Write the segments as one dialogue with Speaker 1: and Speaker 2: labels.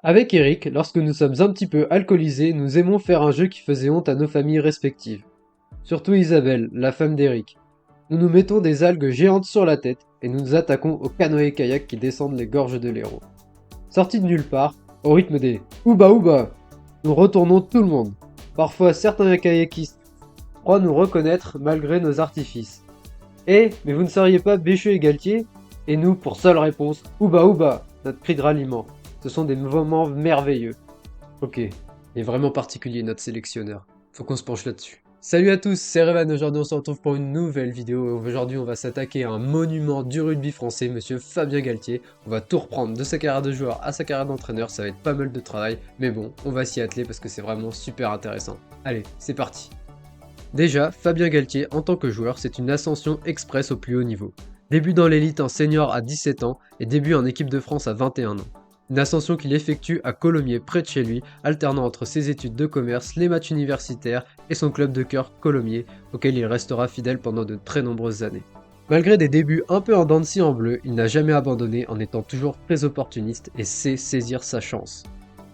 Speaker 1: Avec Eric, lorsque nous sommes un petit peu alcoolisés, nous aimons faire un jeu qui faisait honte à nos familles respectives. Surtout Isabelle, la femme d'Eric. Nous nous mettons des algues géantes sur la tête et nous nous attaquons aux canoës-kayak qui descendent les gorges de l'Hérault. Sortis de nulle part, au rythme des Ouba Ouba, nous retournons tout le monde. Parfois certains kayakistes croient nous reconnaître malgré nos artifices. Mais vous ne seriez pas Bécheux et Galtier? Et nous, pour seule réponse, Ouba Ouba, notre cri de ralliement. Ce sont des moments merveilleux. Ok, il est vraiment particulier notre sélectionneur. Faut qu'on se penche là-dessus. Salut à tous, c'est Revan, aujourd'hui on se retrouve pour une nouvelle vidéo. Aujourd'hui on va s'attaquer à un monument du rugby français, monsieur Fabien Galtier. On va tout reprendre de sa carrière de joueur à sa carrière d'entraîneur, ça va être pas mal de travail. Mais bon, on va s'y atteler parce que c'est vraiment super intéressant. Allez, c'est parti. Déjà, Fabien Galtier en tant que joueur, c'est une ascension express au plus haut niveau. Début dans l'élite en senior à 17 ans et début en équipe de France à 21 ans. Une ascension qu'il effectue à Colomiers près de chez lui, alternant entre ses études de commerce, les matchs universitaires et son club de cœur Colomiers, auquel il restera fidèle pendant de très nombreuses années. Malgré des débuts un peu en dents de scie en bleu, il n'a jamais abandonné en étant toujours très opportuniste et sait saisir sa chance.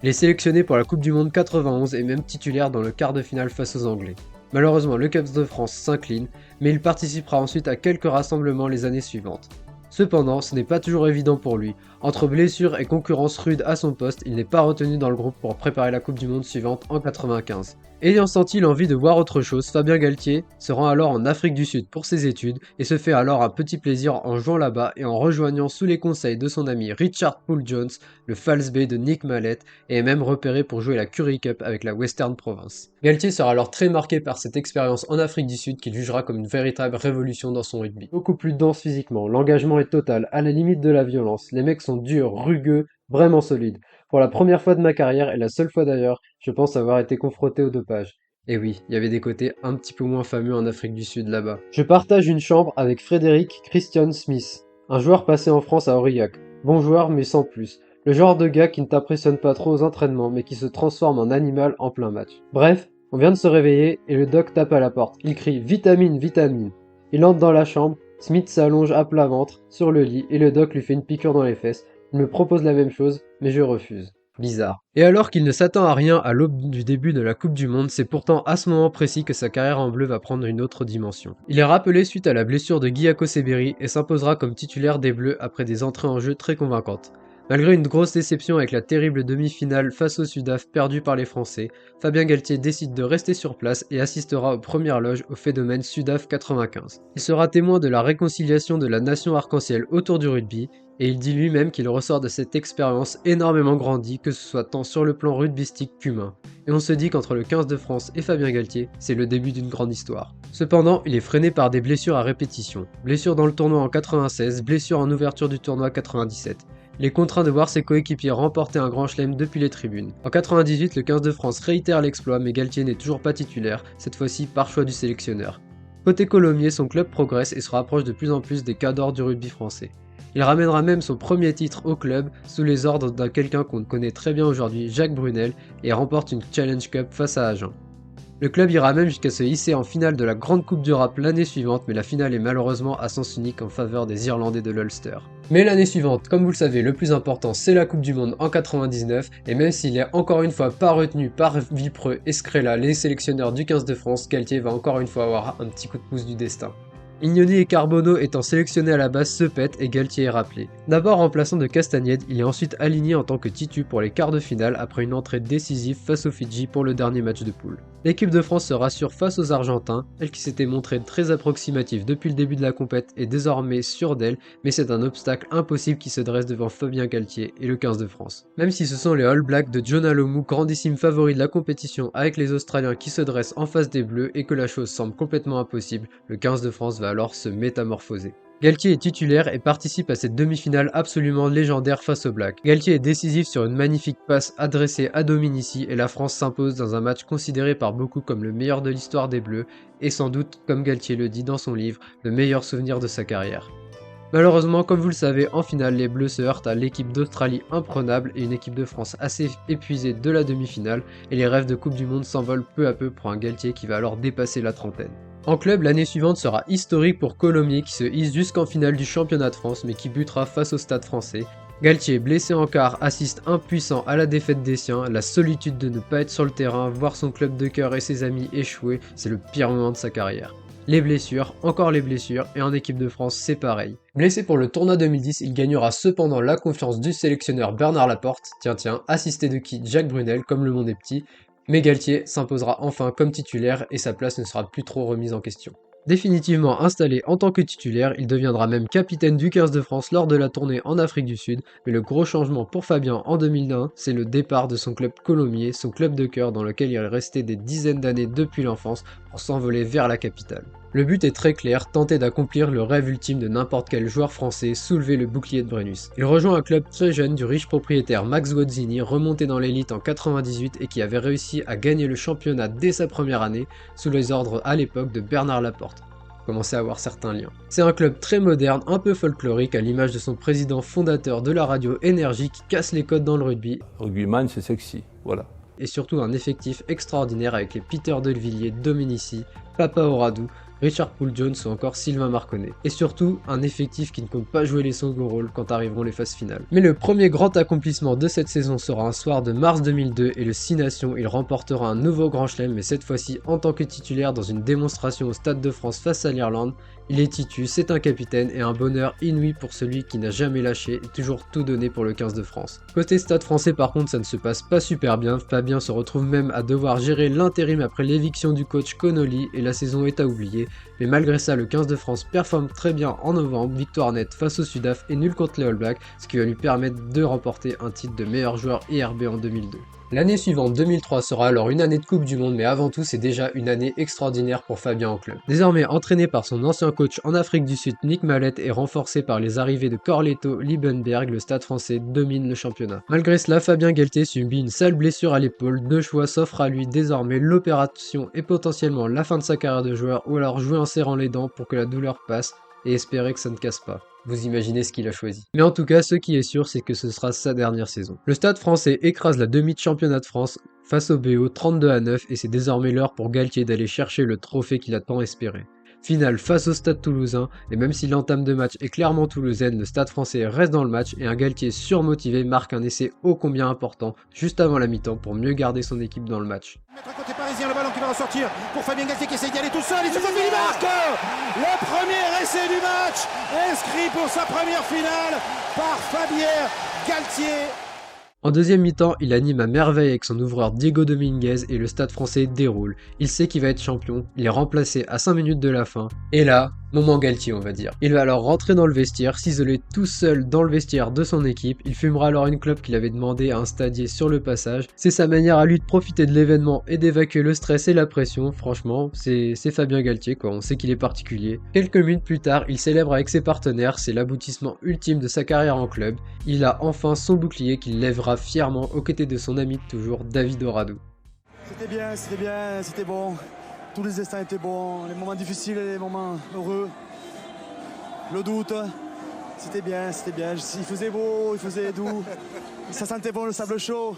Speaker 1: Il est sélectionné pour la Coupe du Monde 91 et même titulaire dans le quart de finale face aux Anglais. Malheureusement, le 15 de France s'incline, mais il participera ensuite à quelques rassemblements les années suivantes. Cependant, ce n'est pas toujours évident pour lui. Entre blessures et concurrence rude à son poste, il n'est pas retenu dans le groupe pour préparer la Coupe du Monde suivante en 95. Ayant senti l'envie de voir autre chose, Fabien Galtier se rend alors en Afrique du Sud pour ses études et se fait alors un petit plaisir en jouant là-bas et en rejoignant sous les conseils de son ami Richard Poole Jones, le False Bay de Nick Mallett, et est même repéré pour jouer la Currie Cup avec la Western Province. Galtier sera alors très marqué par cette expérience en Afrique du Sud qu'il jugera comme une véritable révolution dans son rugby. Beaucoup plus dense physiquement, l'engagement est total, à la limite de la violence, les mecs sont durs, rugueux, vraiment solides. Pour la première fois de ma carrière, et la seule fois d'ailleurs, je pense avoir été confronté au dopage. Et oui, il y avait des côtés un petit peu moins fameux en Afrique du Sud là-bas. Je partage une chambre avec Frédéric Christian Smith, un joueur passé en France à Aurillac. Bon joueur mais sans plus. Le genre de gars qui ne t'impressionne pas trop aux entraînements mais qui se transforme en animal en plein match. Bref, on vient de se réveiller et le doc tape à la porte. Il crie « Vitamine, vitamine ». Il entre dans la chambre, Smith s'allonge à plat ventre sur le lit et le doc lui fait une piqûre dans les fesses. Il me propose la même chose, mais je refuse. Bizarre. Et alors qu'il ne s'attend à rien à l'aube du début de la Coupe du Monde, c'est pourtant à ce moment précis que sa carrière en bleu va prendre une autre dimension. Il est rappelé suite à la blessure de Guy Akoseberi et s'imposera comme titulaire des Bleus après des entrées en jeu très convaincantes. Malgré une grosse déception avec la terrible demi-finale face au Sudaf perdue par les Français, Fabien Galtier décide de rester sur place et assistera aux premières loges au phénomène Sudaf 95. Il sera témoin de la réconciliation de la nation arc-en-ciel autour du rugby, et il dit lui-même qu'il ressort de cette expérience énormément grandi, que ce soit tant sur le plan rugbystique qu'humain. Et on se dit qu'entre le 15 de France et Fabien Galtier, c'est le début d'une grande histoire. Cependant, il est freiné par des blessures à répétition. Blessure dans le tournoi en 96, blessure en ouverture du tournoi 97. Il est contraint de voir ses coéquipiers remporter un grand chelem depuis les tribunes. En 98, le 15 de France réitère l'exploit, mais Galtier n'est toujours pas titulaire, cette fois-ci par choix du sélectionneur. Côté Colomiers, son club progresse et se rapproche de plus en plus des cadors du rugby français. Il ramènera même son premier titre au club sous les ordres d'un quelqu'un qu'on connaît très bien aujourd'hui, Jacques Brunel, et remporte une Challenge Cup face à Agen. Le club ira même jusqu'à se hisser en finale de la Grande Coupe d'Europe l'année suivante, mais la finale est malheureusement à sens unique en faveur des Irlandais de l'Ulster. Mais l'année suivante, comme vous le savez, le plus important c'est la Coupe du Monde en 99, et même s'il est encore une fois pas retenu par Vipreux et Scrella, les sélectionneurs du 15 de France, Galtier va encore une fois avoir un petit coup de pouce du destin. Ignoni et Carbonneau étant sélectionnés à la base se pètent et Galtier est rappelé. D'abord remplaçant de Castagnède, il est ensuite aligné en tant que titu pour les quarts de finale après une entrée décisive face aux Fidji pour le dernier match de poule. L'équipe de France se rassure face aux Argentins, elle qui s'était montrée très approximative depuis le début de la compète est désormais sûre d'elle, mais c'est un obstacle impossible qui se dresse devant Fabien Galtier et le 15 de France. Même si ce sont les All Blacks de John Alomou, grandissime favori de la compétition avec les Australiens qui se dressent en face des Bleus et que la chose semble complètement impossible, le 15 de France va alors se métamorphoser. Galtier est titulaire et participe à cette demi-finale absolument légendaire face aux Blacks. Galtier est décisif sur une magnifique passe adressée à Dominici et la France s'impose dans un match considéré par beaucoup comme le meilleur de l'histoire des Bleus et sans doute, comme Galtier le dit dans son livre, le meilleur souvenir de sa carrière. Malheureusement, comme vous le savez, en finale, les Bleus se heurtent à l'équipe d'Australie imprenable et une équipe de France assez épuisée de la demi-finale, et les rêves de Coupe du Monde s'envolent peu à peu pour un Galtier qui va alors dépasser la trentaine. En club, l'année suivante sera historique pour Colomiers qui se hisse jusqu'en finale du championnat de France mais qui butera face au Stade français. Galtier, blessé en quart, assiste impuissant à la défaite des siens, la solitude de ne pas être sur le terrain, voir son club de cœur et ses amis échouer, c'est le pire moment de sa carrière. Les blessures, encore les blessures, et en équipe de France c'est pareil. Blessé pour le tournoi 2010, il gagnera cependant la confiance du sélectionneur Bernard Laporte, tiens, assisté de qui Jacques Brunel, comme le monde est petit, mais Galtier s'imposera enfin comme titulaire et sa place ne sera plus trop remise en question. Définitivement installé en tant que titulaire, il deviendra même capitaine du 15 de France lors de la tournée en Afrique du Sud, mais le gros changement pour Fabien en 2001, c'est le départ de son club colombier, son club de cœur dans lequel il est resté des dizaines d'années depuis l'enfance pour s'envoler vers la capitale. Le but est très clair, tenter d'accomplir le rêve ultime de n'importe quel joueur français, soulever le bouclier de Brennus. Il rejoint un club très jeune du riche propriétaire Max Guazzini, remonté dans l'élite en 98 et qui avait réussi à gagner le championnat dès sa première année, sous les ordres à l'époque de Bernard Laporte. Commençait à avoir certains liens. C'est un club très moderne, un peu folklorique à l'image de son président fondateur de la radio Énergie qui casse les codes dans le rugby.
Speaker 2: Rugbyman, c'est sexy, voilà.
Speaker 1: Et surtout un effectif extraordinaire avec les Peter Delvilliers, Dominici, Papa Oradou, Richard Poole-Jones ou encore Sylvain Marconnet. Et surtout, un effectif qui ne compte pas jouer les seconds rôles quand arriveront les phases finales. Mais le premier grand accomplissement de cette saison sera un soir de mars 2002 et le 6 Nations, il remportera un nouveau Grand Chelem, mais cette fois-ci en tant que titulaire dans une démonstration au Stade de France face à l'Irlande. Il est titu, c'est un capitaine et un bonheur inouï pour celui qui n'a jamais lâché et toujours tout donné pour le 15 de France. Côté Stade français par contre ça ne se passe pas super bien, Fabien se retrouve même à devoir gérer l'intérim après l'éviction du coach Connolly et la saison est à oublier, mais malgré ça le 15 de France performe très bien en novembre, victoire nette face au Sudaf et nul contre les All Blacks, ce qui va lui permettre de remporter un titre de meilleur joueur IRB en 2002. L'année suivante, 2003, sera alors une année de Coupe du Monde, mais avant tout, c'est déjà une année extraordinaire pour Fabien en club. Désormais entraîné par son ancien coach en Afrique du Sud, Nick Mallette, et renforcé par les arrivées de Corletto, Liebenberg, le Stade français domine le championnat. Malgré cela, Fabien Galtier subit une sale blessure à l'épaule, deux choix s'offrent à lui désormais l'opération et potentiellement la fin de sa carrière de joueur, ou alors jouer en serrant les dents pour que la douleur passe, et espérer que ça ne casse pas. Vous imaginez ce qu'il a choisi. Mais en tout cas, ce qui est sûr, c'est que ce sera sa dernière saison. Le Stade français écrase la demi de championnat de France face au BO 32-9 et c'est désormais l'heure pour Galtier d'aller chercher le trophée qu'il a tant espéré. Finale face au Stade toulousain, et même si l'entame de match est clairement toulousaine, le Stade français reste dans le match et un Galtier surmotivé marque un essai ô combien important juste avant la mi-temps pour mieux garder son équipe dans le match.
Speaker 3: Côté parisien, le ballon qui va ressortir pour Fabien Galtier qui essaie d'y aller tout seul, il se fait, il marque le premier essai du match, inscrit pour sa première finale par Fabien Galtier.
Speaker 1: En deuxième mi-temps, il anime à merveille avec son ouvreur Diego Dominguez et le Stade français déroule. Il sait qu'il va être champion, il est remplacé à 5 minutes de la fin. Et là, moment Galtier on va dire. Il va alors rentrer dans le vestiaire, s'isoler tout seul dans le vestiaire de son équipe. Il fumera alors une clope qu'il avait demandé à un stadier sur le passage. C'est sa manière à lui de profiter de l'événement et d'évacuer le stress et la pression. Franchement, c'est Fabien Galtier quoi, on sait qu'il est particulier. Quelques minutes plus tard, il célèbre avec ses partenaires, c'est l'aboutissement ultime de sa carrière en club. Il a enfin son bouclier qu'il lèvera fièrement aux côtés de son ami de toujours, David Oradou.
Speaker 4: C'était bien, c'était bon. Tous les instants étaient bons, les moments difficiles et les moments heureux. Le doute, c'était bien. Il faisait beau, il faisait doux. Ça sentait bon le sable chaud,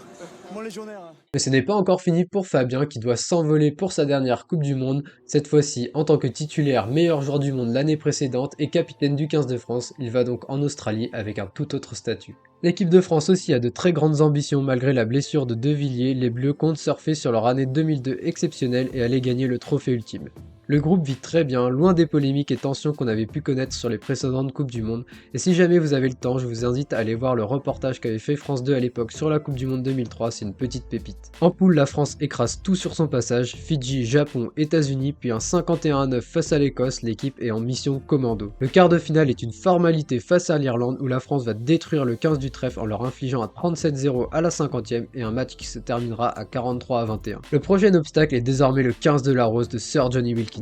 Speaker 4: mon légionnaire.
Speaker 1: Mais ce n'est pas encore fini pour Fabien qui doit s'envoler pour sa dernière Coupe du Monde. Cette fois-ci, en tant que titulaire meilleur joueur du monde l'année précédente et capitaine du 15 de France, il va donc en Australie avec un tout autre statut. L'équipe de France aussi a de très grandes ambitions malgré la blessure de De Villiers, les Bleus comptent surfer sur leur année 2002 exceptionnelle et aller gagner le trophée ultime. Le groupe vit très bien, loin des polémiques et tensions qu'on avait pu connaître sur les précédentes Coupes du Monde, et si jamais vous avez le temps, je vous invite à aller voir le reportage qu'avait fait France 2 à l'époque sur la Coupe du Monde 2003, c'est une petite pépite. En poule, la France écrase tout sur son passage, Fidji, Japon, États-Unis, puis un 51-9 face à l'Écosse, l'équipe est en mission commando. Le quart de finale est une formalité face à l'Irlande où la France va détruire le 15 du trèfle en leur infligeant un 37-0 à la 50e et un match qui se terminera à 43-21. Le prochain obstacle est désormais le 15 de la Rose de Sir Johnny Wilkinson.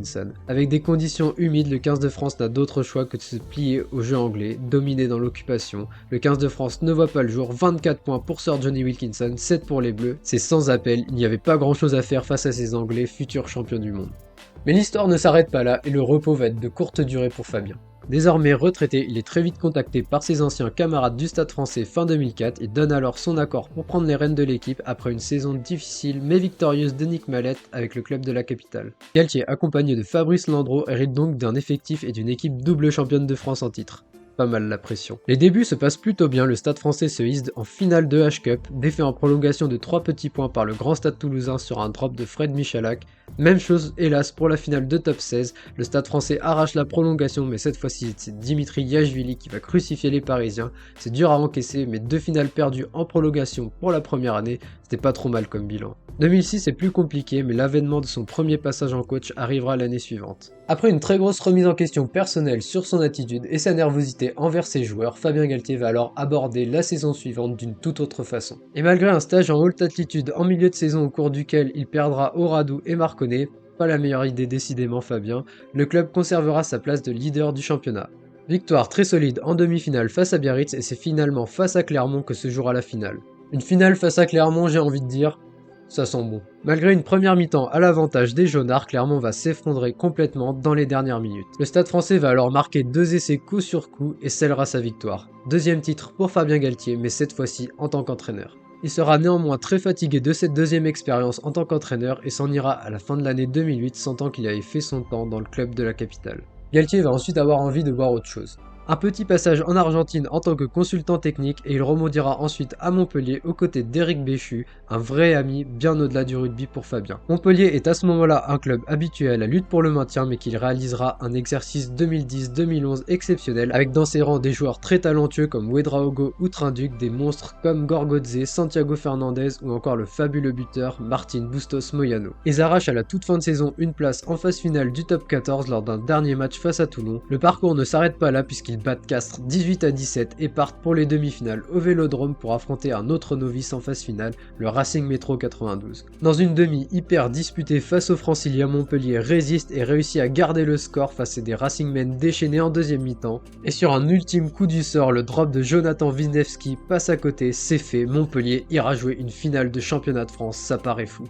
Speaker 1: Avec des conditions humides, le 15 de France n'a d'autre choix que de se plier au jeu anglais, dominé dans l'occupation. Le 15 de France ne voit pas le jour, 24 points pour Sir Johnny Wilkinson, 7 pour les Bleus. C'est sans appel, il n'y avait pas grand chose à faire face à ces Anglais, futurs champions du monde. Mais l'histoire ne s'arrête pas là et le repos va être de courte durée pour Fabien. Désormais retraité, il est très vite contacté par ses anciens camarades du Stade français fin 2004 et donne alors son accord pour prendre les rênes de l'équipe après une saison difficile mais victorieuse de Nick Mallette avec le club de la capitale. Galtier, accompagné de Fabrice Landreau, hérite donc d'un effectif et d'une équipe double championne de France en titre. pas mal la pression. Les débuts se passent plutôt bien, le Stade Français se hisse en finale de H-Cup, défait en prolongation de 3 petits points par le grand Stade Toulousain sur un drop de Fred Michalak. Même chose hélas pour la finale de top 16, le Stade Français arrache la prolongation mais cette fois-ci c'est Dimitri Yachvili qui va crucifier les Parisiens. C'est dur à encaisser mais 2 finales perdues en prolongation pour la première année, c'était pas trop mal comme bilan. 2006 est plus compliqué mais l'avènement de son premier passage en coach arrivera l'année suivante. Après une très grosse remise en question personnelle sur son attitude et sa nervosité envers ses joueurs, Fabien Galtier va alors aborder la saison suivante d'une toute autre façon. Et malgré un stage en haute altitude en milieu de saison au cours duquel il perdra Auradou et Marconnet, pas la meilleure idée décidément Fabien, le club conservera sa place de leader du championnat. Victoire très solide en demi-finale face à Biarritz et c'est finalement face à Clermont que se jouera la finale. Une finale face à Clermont, j'ai envie de dire, ça sent bon. Malgré une première mi-temps à l'avantage des Jaunards, Clermont va s'effondrer complètement dans les dernières minutes. Le Stade Français va alors marquer 2 essais coup sur coup et scellera sa victoire. Deuxième titre pour Fabien Galtier, mais cette fois-ci en tant qu'entraîneur. Il sera néanmoins très fatigué de cette deuxième expérience en tant qu'entraîneur et s'en ira à la fin de l'année 2008 sentant qu'il avait fait son temps dans le club de la capitale. Galtier va ensuite avoir envie de voir autre chose. Un petit passage en Argentine en tant que consultant technique et il rebondira ensuite à Montpellier aux côtés d'Éric Béchu, un vrai ami bien au-delà du rugby pour Fabien. Montpellier est à ce moment-là un club habitué à la lutte pour le maintien mais qu'il réalisera un exercice 2010-2011 exceptionnel avec dans ses rangs des joueurs très talentueux comme Ouedraogo ou Trinduc, des monstres comme Gorgodze, Santiago Fernandez ou encore le fabuleux buteur Martin Bustos Moyano. Ils arrachent à la toute fin de saison une place en phase finale du top 14 lors d'un dernier match face à Toulon. Le parcours ne s'arrête pas là puisqu'ils battent Castres 18-17 et partent pour les demi-finales au Vélodrome pour affronter un autre novice en phase finale, le Racing Métro 92. Dans une demi hyper disputée face aux Franciliens, Montpellier résiste et réussit à garder le score face à des Racingmen déchaînés en deuxième mi-temps. Et sur un ultime coup du sort, le drop de Jonathan Wisniewski passe à côté, c'est fait, Montpellier ira jouer une finale de championnat de France, ça paraît fou.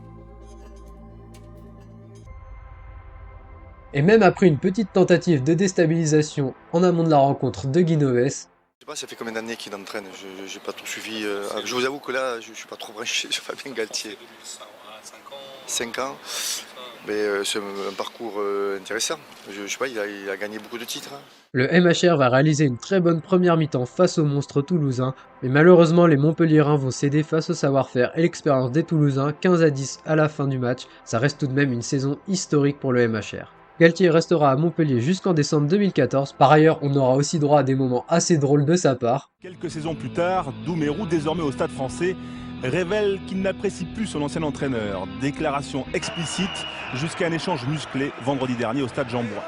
Speaker 1: Et même après une petite tentative de déstabilisation en amont de la rencontre de Guinoves,
Speaker 5: Je sais pas, ça fait combien d'années qu'il entraîne, je n'ai pas tout suivi. Je vous avoue que là, je ne suis pas trop branché sur Fabien Galtier. 5 ans, mais c'est un parcours intéressant. Je sais pas, il a gagné beaucoup de titres.
Speaker 1: Le MHR va réaliser une très bonne première mi-temps face aux monstres toulousains, mais malheureusement les Montpelliérains vont céder face au savoir-faire et l'expérience des Toulousains, 15-10 à la fin du match. Ça reste tout de même une saison historique pour le MHR. Galtier restera à Montpellier jusqu'en décembre 2014. Par ailleurs, on aura aussi droit à des moments assez drôles de sa part.
Speaker 6: Quelques saisons plus tard, Doumerou, désormais au Stade Français, révèle qu'il n'apprécie plus son ancien entraîneur. Déclaration explicite jusqu'à un échange musclé vendredi dernier au Stade Jean-Bouin.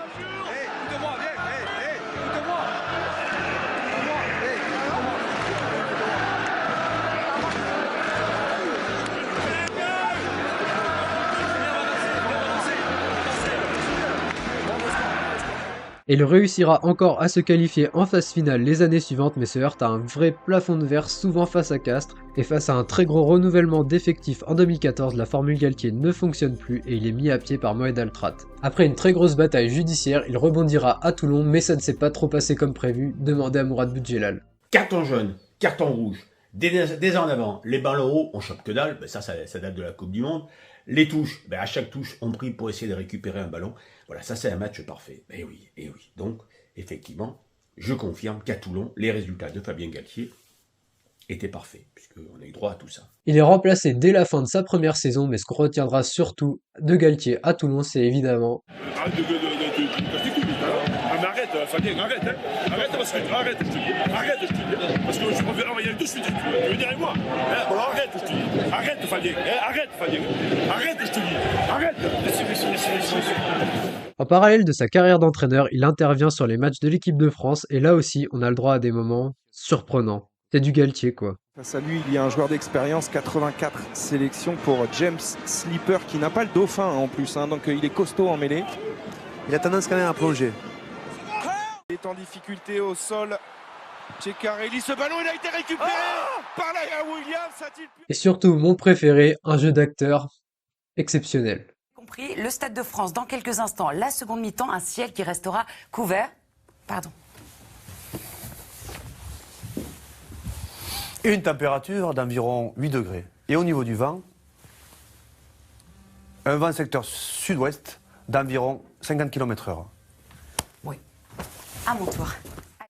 Speaker 1: Et il réussira encore à se qualifier en phase finale les années suivantes mais se heurte à un vrai plafond de verre souvent face à Castres et face à un très gros renouvellement d'effectifs en 2014 la formule Galtier ne fonctionne plus et il est mis à pied par Moed Altrat. Après une très grosse bataille judiciaire, il rebondira à Toulon mais ça ne s'est pas trop passé comme prévu, demandez à Mourad Boudjelal.
Speaker 7: Carton jaune, carton rouge, dès en avant, les ballons hauts, on chope que dalle, ça date de la Coupe du Monde. Les touches, à chaque touche, on prie pour essayer de récupérer un ballon. Voilà, ça c'est un match parfait. Et oui. Donc, effectivement, je confirme qu'à Toulon, les résultats de Fabien Galtier étaient parfaits, puisqu'on a eu droit à tout ça.
Speaker 1: Il est remplacé dès la fin de sa première saison, mais ce qu'on retiendra surtout de Galtier à Toulon, c'est évidemment...
Speaker 8: Arrête, Fabien, arrête, hein. Arrête, parce que arrête, je te dis. Arrête, je te dis. Parce que je me vais envoyer tout de suite. Tu veux venir avec moi. Bon, arrête, je te dis. Arrête, Fabien. Arrête, Fabien. Arrête, je te dis. Arrête.
Speaker 1: En parallèle de sa carrière d'entraîneur, il intervient sur les matchs de l'équipe de France, et là aussi, on a le droit à des moments surprenants. C'est du Galtier, quoi.
Speaker 9: Face à lui, il y a un joueur d'expérience, 84 sélections pour James Slipper, qui n'a pas le dauphin en plus, donc il est costaud en mêlée.
Speaker 4: Il a tendance quand même à plonger.
Speaker 9: Il est en difficulté au sol. Ceccarelli, ce ballon, il a été récupéré par la Williams.
Speaker 1: Et surtout, mon préféré, un jeu d'acteur exceptionnel.
Speaker 10: Compris, le Stade de France, dans quelques instants, la seconde mi-temps, un ciel qui restera couvert. Pardon.
Speaker 11: Une température d'environ 8 degrés. Et au niveau du vent, un vent secteur sud-ouest d'environ 50 km/h.
Speaker 10: Oui, à mon tour.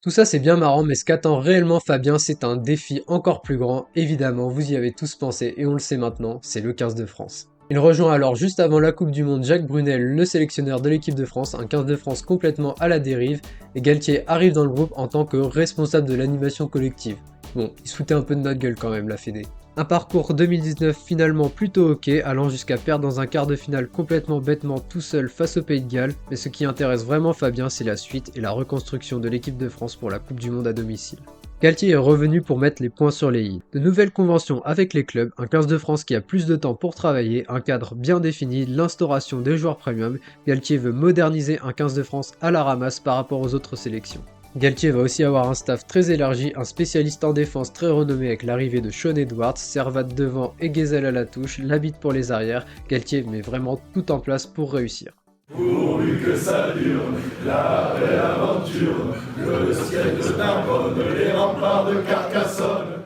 Speaker 1: Tout ça c'est bien marrant, mais ce qu'attend réellement Fabien, c'est un défi encore plus grand. Évidemment, vous y avez tous pensé et on le sait maintenant, c'est le 15 de France. Il rejoint alors juste avant la Coupe du Monde Jacques Brunel, le sélectionneur de l'équipe de France, un 15 de France complètement à la dérive, et Galtier arrive dans le groupe en tant que responsable de l'animation collective. Bon, il se foutait un peu de notre gueule quand même, la Fédé. Un parcours 2019 finalement plutôt ok, allant jusqu'à perdre dans un quart de finale complètement bêtement tout seul face au Pays de Galles, mais ce qui intéresse vraiment Fabien, c'est la suite et la reconstruction de l'équipe de France pour la Coupe du Monde à domicile. Galtier est revenu pour mettre les points sur les i. De nouvelles conventions avec les clubs, un 15 de France qui a plus de temps pour travailler, un cadre bien défini, l'instauration des joueurs premium. Galtier veut moderniser un 15 de France à la ramasse par rapport aux autres sélections. Galtier va aussi avoir un staff très élargi, un spécialiste en défense très renommé avec l'arrivée de Sean Edwards, Servat devant et Ghezzal à la touche, Labitte pour les arrières. Galtier met vraiment tout en place pour réussir.
Speaker 8: Pourvu que ça dure, la belle aventure, le ciel de Narbonne, les remparts de Carcassonne.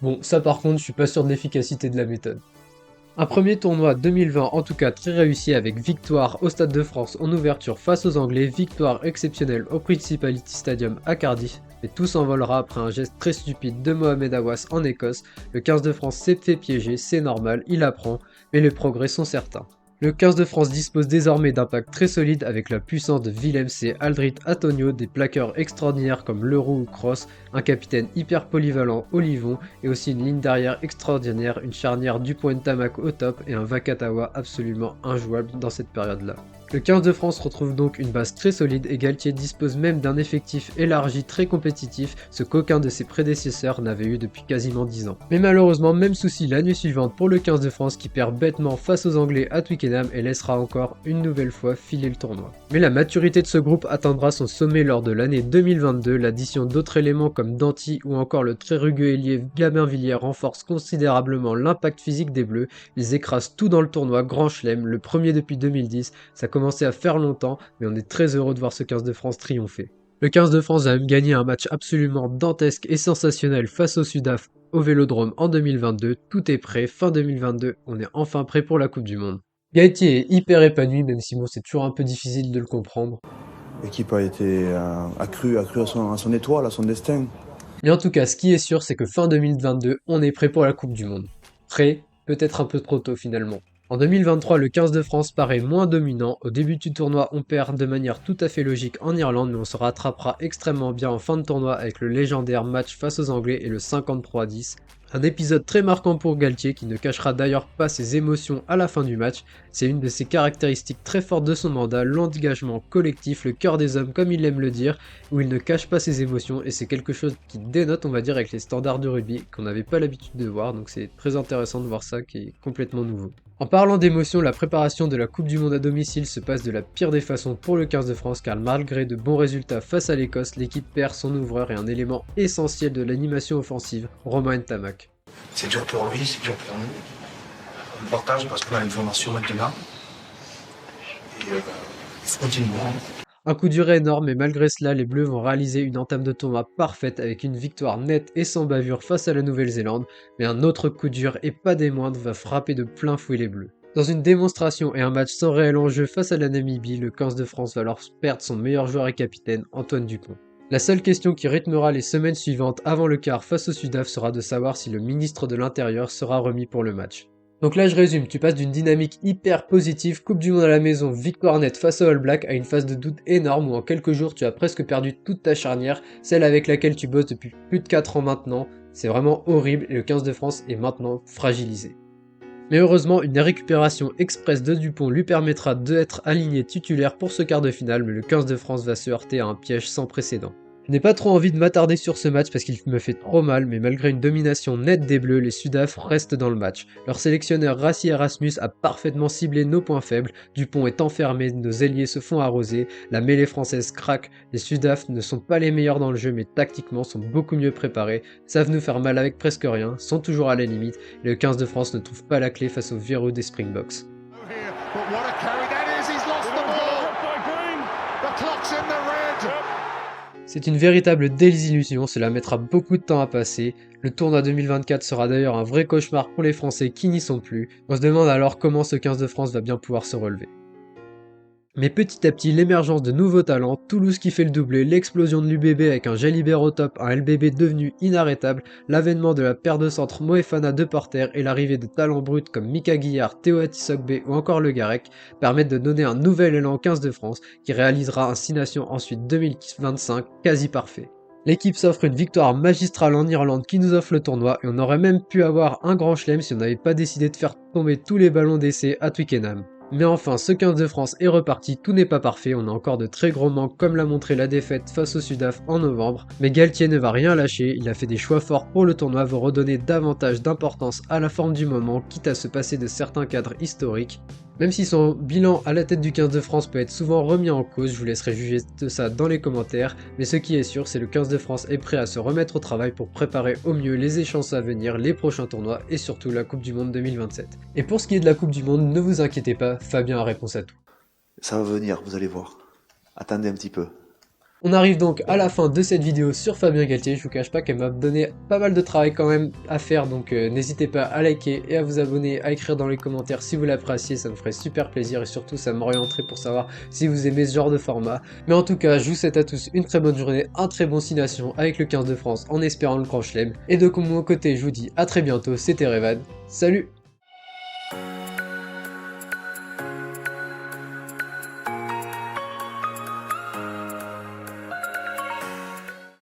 Speaker 1: Bon, ça par contre, je suis pas sûr de l'efficacité de la méthode. Un premier tournoi 2020 en tout cas très réussi avec victoire au Stade de France en ouverture face aux Anglais, victoire exceptionnelle au Principality Stadium à Cardiff, et tout s'envolera après un geste très stupide de Mohamed Awas en Écosse. Le 15 de France s'est fait piéger, c'est normal, il apprend, mais les progrès sont certains. Le 15 de France dispose désormais d'un pack très solide avec la puissance de Willem C, Aldrit, Antonio, des plaqueurs extraordinaires comme Leroux ou Cross, un capitaine hyper polyvalent Olivon et aussi une ligne d'arrière extraordinaire, une charnière Dupont-Tamac au top et un Vakatawa absolument injouable dans cette période-là. Le 15 de France retrouve donc une base très solide et Galtier dispose même d'un effectif élargi très compétitif, ce qu'aucun de ses prédécesseurs n'avait eu depuis quasiment 10 ans. Mais malheureusement, même souci la nuit suivante pour le 15 de France qui perd bêtement face aux Anglais à Twickenham et laissera encore une nouvelle fois filer le tournoi. Mais la maturité de ce groupe atteindra son sommet lors de l'année 2022, l'addition d'autres éléments comme Danty ou encore le très rugueux ailier Gabin Villiers renforce considérablement l'impact physique des Bleus, ils écrasent tout dans le tournoi Grand Chelem, le premier depuis 2010, ça commencé à faire longtemps, mais on est très heureux de voir ce 15 de France triompher. Le 15 de France a même gagné un match absolument dantesque et sensationnel face au Sudaf au Vélodrome en 2022, tout est prêt, fin 2022, on est enfin prêt pour la Coupe du Monde. Galtier est hyper épanoui, même si bon, c'est toujours un peu difficile de le comprendre.
Speaker 4: L'équipe a cru à son étoile, à son destin.
Speaker 1: Mais en tout cas, ce qui est sûr, c'est que fin 2022, on est prêt pour la Coupe du Monde. Prêt, peut-être un peu trop tôt finalement. En 2023, le 15 de France paraît moins dominant. Au début du tournoi, on perd de manière tout à fait logique en Irlande, mais on se rattrapera extrêmement bien en fin de tournoi avec le légendaire match face aux Anglais et le 53-10. Un épisode très marquant pour Galtier qui ne cachera d'ailleurs pas ses émotions à la fin du match. C'est une de ses caractéristiques très fortes de son mandat, l'engagement collectif, le cœur des hommes comme il aime le dire, où il ne cache pas ses émotions et c'est quelque chose qui dénote on va dire avec les standards de rugby qu'on n'avait pas l'habitude de voir, donc c'est très intéressant de voir ça qui est complètement nouveau. En parlant d'émotion, la préparation de la Coupe du Monde à domicile se passe de la pire des façons pour le 15 de France car malgré de bons résultats face à l'Écosse, l'équipe perd son ouvreur et un élément essentiel de l'animation offensive, Romain Ntamak.
Speaker 12: C'est dur pour lui, c'est dur pour nous. On partage parce qu'on a l'information maintenant. Et il faut continuer.
Speaker 1: Un coup dur énorme, mais malgré cela, les Bleus vont réaliser une entame de tournoi parfaite avec une victoire nette et sans bavure face à la Nouvelle-Zélande, mais un autre coup dur et pas des moindres va frapper de plein fouet les Bleus. Dans une démonstration et un match sans réel enjeu face à la Namibie, le 15 de France va alors perdre son meilleur joueur et capitaine, Antoine Dupont. La seule question qui rythmera les semaines suivantes avant le quart face au Sudaf sera de savoir si le ministre de l'Intérieur sera remis pour le match. Donc là je résume, tu passes d'une dynamique hyper positive, Coupe du Monde à la maison, victoire nette face aux All Blacks, à une phase de doute énorme où en quelques jours tu as presque perdu toute ta charnière, celle avec laquelle tu bosses depuis plus de 4 ans maintenant, c'est vraiment horrible et le 15 de France est maintenant fragilisé. Mais heureusement, une récupération express de Dupont lui permettra d'être aligné titulaire pour ce quart de finale, mais le 15 de France va se heurter à un piège sans précédent. Je n'ai pas trop envie de m'attarder sur ce match parce qu'il me fait trop mal, mais malgré une domination nette des Bleus, les Sudaf restent dans le match. Leur sélectionneur Rassi Erasmus a parfaitement ciblé nos points faibles, Dupont est enfermé, nos ailiers se font arroser, la mêlée française craque, les Sudaf ne sont pas les meilleurs dans le jeu mais tactiquement sont beaucoup mieux préparés, savent nous faire mal avec presque rien, sont toujours à la limite, et le 15 de France ne trouve pas la clé face au verrou des Springboks. C'est une véritable désillusion, cela mettra beaucoup de temps à passer. Le tournoi 2024 sera d'ailleurs un vrai cauchemar pour les Français qui n'y sont plus. On se demande alors comment ce 15 de France va bien pouvoir se relever. Mais petit à petit, l'émergence de nouveaux talents, Toulouse qui fait le doublé, l'explosion de l'UBB avec un Jalibert au top, un LBB devenu inarrêtable, l'avènement de la paire de centre Moefana de Porter et l'arrivée de talents bruts comme Mika Guillard, Théo Atisogbe ou encore Le Garec permettent de donner un nouvel élan au 15 de France qui réalisera un 6 nations ensuite 2025 quasi parfait. L'équipe s'offre une victoire magistrale en Irlande qui nous offre le tournoi et on aurait même pu avoir un grand chelem si on n'avait pas décidé de faire tomber tous les ballons d'essai à Twickenham. Mais enfin, ce 15 de France est reparti, tout n'est pas parfait, on a encore de très gros manques comme l'a montré la défaite face au Sudaf en novembre, mais Galtier ne va rien lâcher, il a fait des choix forts pour le tournoi, veut redonner davantage d'importance à la forme du moment, quitte à se passer de certains cadres historiques. Même si son bilan à la tête du 15 de France peut être souvent remis en cause, je vous laisserai juger de ça dans les commentaires, mais ce qui est sûr, c'est que le 15 de France est prêt à se remettre au travail pour préparer au mieux les échéances à venir, les prochains tournois et surtout la Coupe du Monde 2027. Et pour ce qui est de la Coupe du Monde, ne vous inquiétez pas, Fabien a réponse à tout.
Speaker 13: Ça va venir, vous allez voir. Attendez un petit peu.
Speaker 1: On arrive donc à la fin de cette vidéo sur Fabien Galtier, je vous cache pas qu'elle m'a donné pas mal de travail quand même à faire, donc n'hésitez pas à liker et à vous abonner, à écrire dans les commentaires si vous l'appréciez, ça me ferait super plaisir et surtout ça m'orienterait pour savoir si vous aimez ce genre de format. Mais en tout cas, je vous souhaite à tous une très bonne journée, un très bon 6 nations avec le 15 de France en espérant le grand chelem. Et de mon côté, je vous dis à très bientôt, c'était Revan, salut!